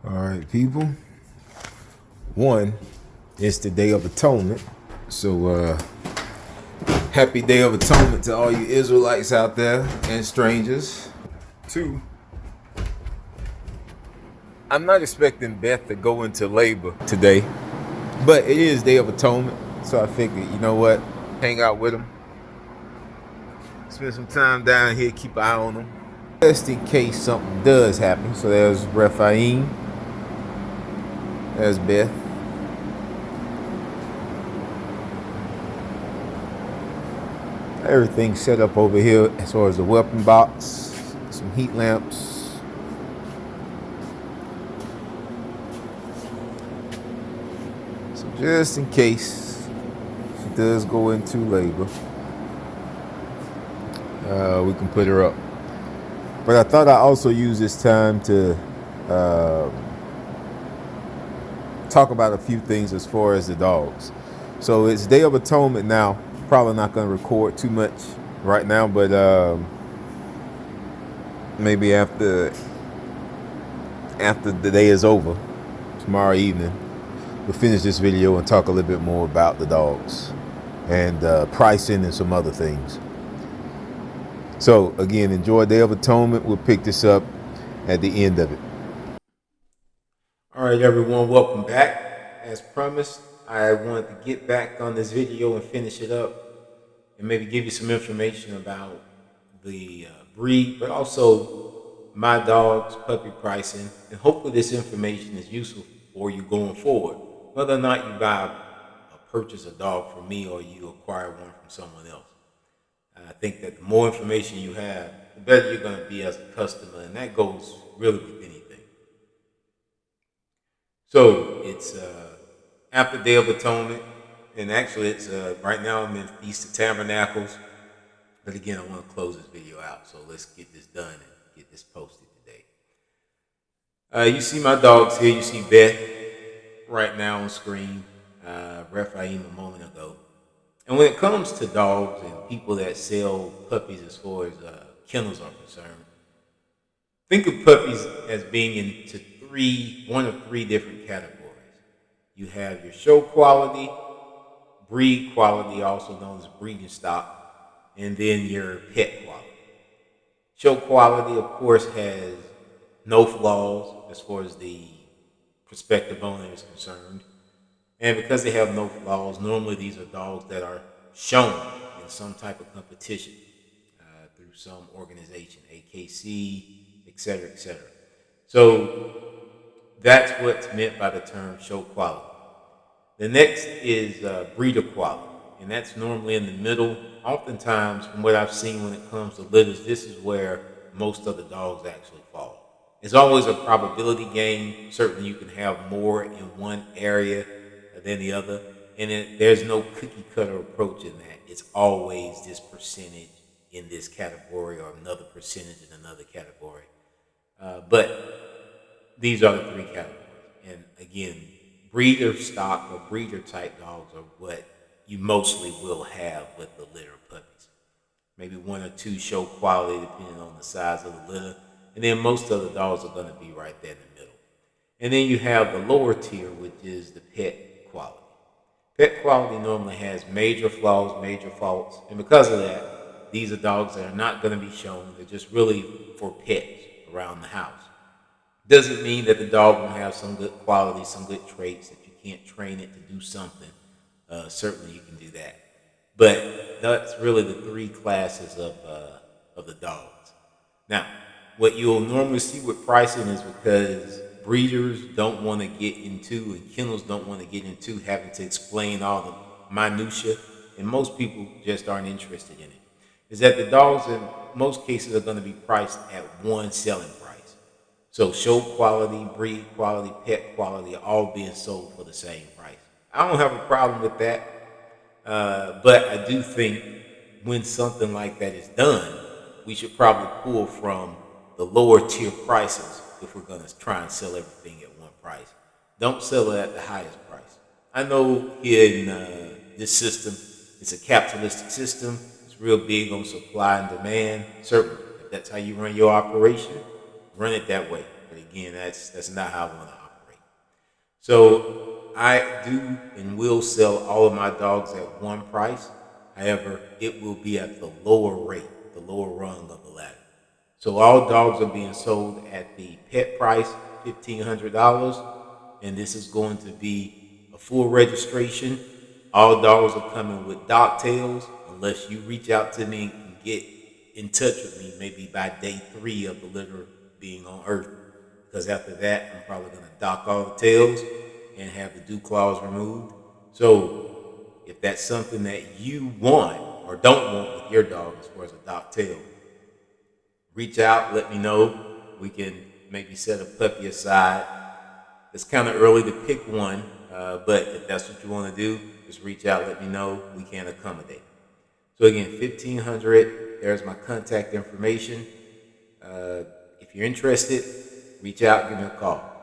All right, people. One, it's the Day of Atonement. So, happy Day of Atonement to all you Israelites out there and strangers. Two, I'm not expecting Beth to go into labor today, but it is Day of Atonement. So I figured, you know what? Hang out with them. Spend some time down here, keep an eye on them. Just in case something does happen. So there's Rephaim. There's Beth. Everything's set up over here as far as the weapon box, some heat lamps. So just in case she does go into labor, we can put her up. But I thought I'd also use this time to talk about a few things as far as the dogs. So it's Day of Atonement now. Probably not going to record too much right now, but maybe after the day is over, tomorrow evening, we'll finish this video and talk a little bit more about the dogs and pricing and some other things. So again, enjoy Day of Atonement. We'll pick this up at the end of it. All right, everyone, welcome back. As promised, I wanted to get back on this video and finish it up and maybe give you some information about the breed, but also my dog's puppy pricing. And hopefully this information is useful for you going forward, whether or not you purchase a dog from me or you acquire one from someone else. I think that the more information you have, the better you're going to be as a customer, and that goes really with anything. So it's after Day of Atonement, and actually it's right now I'm in Feast of Tabernacles. But again, I want to close this video out, so let's get this done and get this posted today. You see my dogs here. You see Beth right now on screen, Rephaim a moment ago. And when it comes to dogs and people that sell puppies as far as kennels are concerned, think of puppies as being into one of three different categories. You have your show quality, breed quality, also known as breeding stock, and then your pet quality. Show quality, of course, has no flaws as far as the prospective owner is concerned. And because they have no flaws, normally these are dogs that are shown in some type of competition through some organization, AKC, etc., etc. So that's what's meant by the term show quality. The next is breeder quality, and that's normally in the middle. Oftentimes, from what I've seen when it comes to litters, this is where most of the dogs actually fall. It's always a probability game. Certainly you can have more in one area than the other, and there's no cookie cutter approach in that. It's always this percentage in this category or another percentage in another category. But these are the three categories. And again, breeder stock or breeder type dogs are what you mostly will have with the litter of puppies. Maybe one or two show quality depending on the size of the litter. And then most of the dogs are going to be right there in the middle. And then you have the lower tier, which is the pet quality. Pet quality normally has major flaws, major faults. And because of that, these are dogs that are not going to be shown. They're just really for pets around the house. Doesn't mean that the dog won't have some good qualities, some good traits. If you can't train it to do something, certainly you can do that. But that's really the three classes of the dogs. Now, what you'll normally see with pricing is because breeders don't want to get into and kennels don't want to get into having to explain all the minutia, and most people just aren't interested in it, is that the dogs in most cases are going to be priced at one selling price. So show quality, breed quality, pet quality are all being sold for the same price. I don't have a problem with that, but I do think when something like that is done, we should probably pull from the lower tier prices if we're going to try and sell everything at one price. Don't sell it at the highest price. I know here in this system, it's a capitalistic system. It's real big on supply and demand. Certainly, if that's how you run your operation, run it that way. But again, that's not how I want to So I do and will sell all of my dogs at one price. However, it will be at the lower rate, the lower rung of the ladder. So all dogs are being sold at the pet price, $1,500, and this is going to be a full registration. All dogs are coming with dog tails, unless you reach out to me and get in touch with me maybe by day 3 of the litter being on Earth. Because after that, I'm probably going to dock all the tails and have the dew claws removed. So if that's something that you want or don't want with your dog as far as a dock tail, reach out, let me know. We can maybe set a puppy aside. It's kind of early to pick one, but if that's what you want to do, just reach out, let me know. We can accommodate. So again, 1,500. There's my contact information. If you're interested, reach out, give me a call.